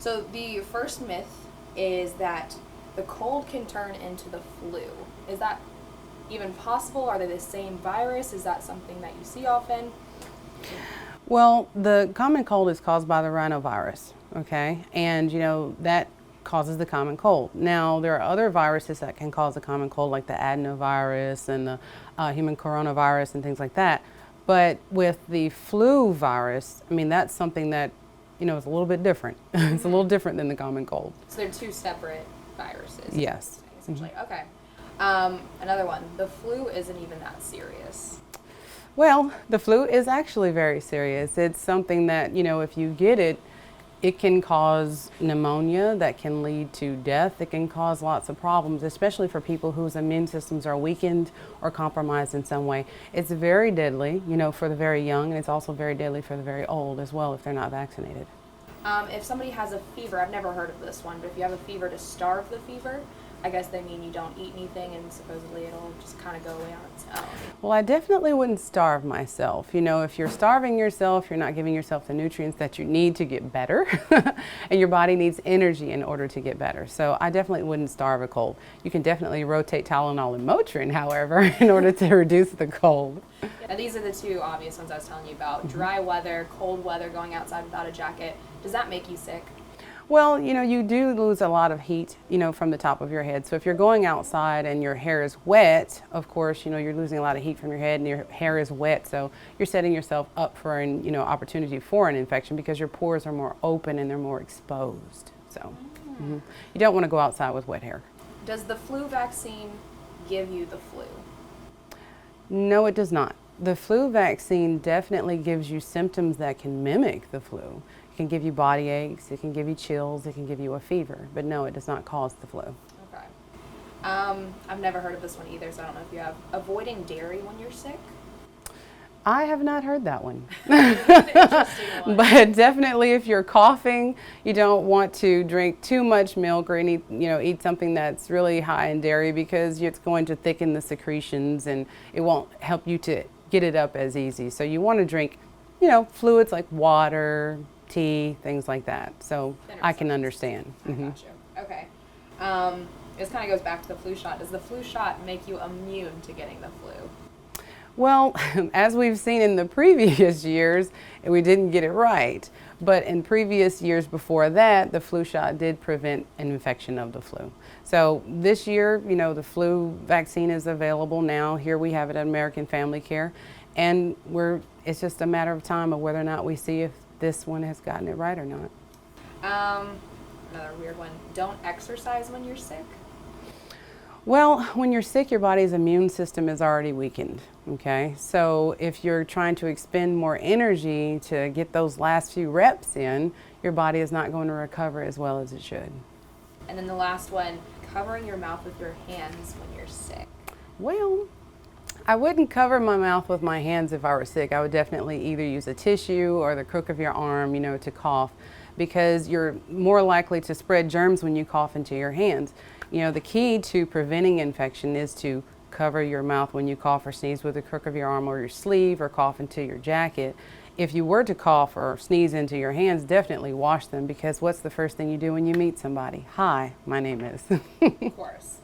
So the first myth is that the cold can turn into the flu. Is that even possible? Are they the same virus? Is that something that you see often? Well, the common cold is caused by the rhinovirus, okay? And that causes the common cold. Now, there are other viruses that can cause the common cold, like the adenovirus and the human coronavirus and things like that. But with the flu virus, I mean, that's something that, is a little bit different. It's a little different than the common cold. So they're two separate viruses. Yes. Essentially. Okay. Another one. The flu isn't even that serious. Well, the flu is actually very serious. It's something that, if you get it, it can cause pneumonia that can lead to death. It can cause lots of problems, especially for people whose immune systems are weakened or compromised in some way. It's very deadly, for the very young, and it's also very deadly for the very old as well if they're not vaccinated. If somebody has a fever, I've never heard of this one, but if you have a fever to starve the fever, I guess they mean you don't eat anything and supposedly it'll just kind of go away on its own. Well, I definitely wouldn't starve myself. If you're starving yourself, you're not giving yourself the nutrients that you need to get better. And your body needs energy in order to get better. So I definitely wouldn't starve a cold. You can definitely rotate Tylenol and Motrin, however, in order to reduce the cold. Now, these are the two obvious ones I was telling you about. Dry weather, cold weather, going outside without a jacket. Does that make you sick? Well, you do lose a lot of heat, from the top of your head. So if you're going outside and your hair is wet, of course, you're losing a lot of heat from your head and your hair is wet. So you're setting yourself up for an, opportunity for an infection because your pores are more open and they're more exposed. So you don't want to go outside with wet hair. Does the flu vaccine give you the flu? No, it does not. The flu vaccine definitely gives you symptoms that can mimic the flu. It can give you body aches, it can give you chills, it can give you a fever, but no, it does not cause the flu. Okay. I've never heard of this one either, so I don't know if you have. Avoiding dairy when you're sick? I have not heard that one. Interesting one. But definitely if you're coughing, you don't want to drink too much milk or eat something that's really high in dairy because it's going to thicken the secretions and it won't help you to get it up as easy. So you want to drink, fluids like water, tea, things like that. So I can understand. I got you. Okay. This kind of goes back to the flu shot. Does the flu shot make you immune to getting the flu? Well, as we've seen in the previous years, we didn't get it right. But in previous years before that, the flu shot did prevent an infection of the flu. So this year, the flu vaccine is available now. Here we have it at American Family Care. And it's just a matter of time of whether or not we see if this one has gotten it right or not. Another weird one. Don't exercise when you're sick? Well, when you're sick, your body's immune system is already weakened, okay? So if you're trying to expend more energy to get those last few reps in, your body is not going to recover as well as it should. And then the last one, covering your mouth with your hands when you're sick. Well, I wouldn't cover my mouth with my hands if I were sick. I would definitely either use a tissue or the crook of your arm, to cough, because you're more likely to spread germs when you cough into your hands. The key to preventing infection is to cover your mouth when you cough or sneeze with the crook of your arm or your sleeve or cough into your jacket. If you were to cough or sneeze into your hands, definitely wash them because what's the first thing you do when you meet somebody? Hi, my name is. Of course.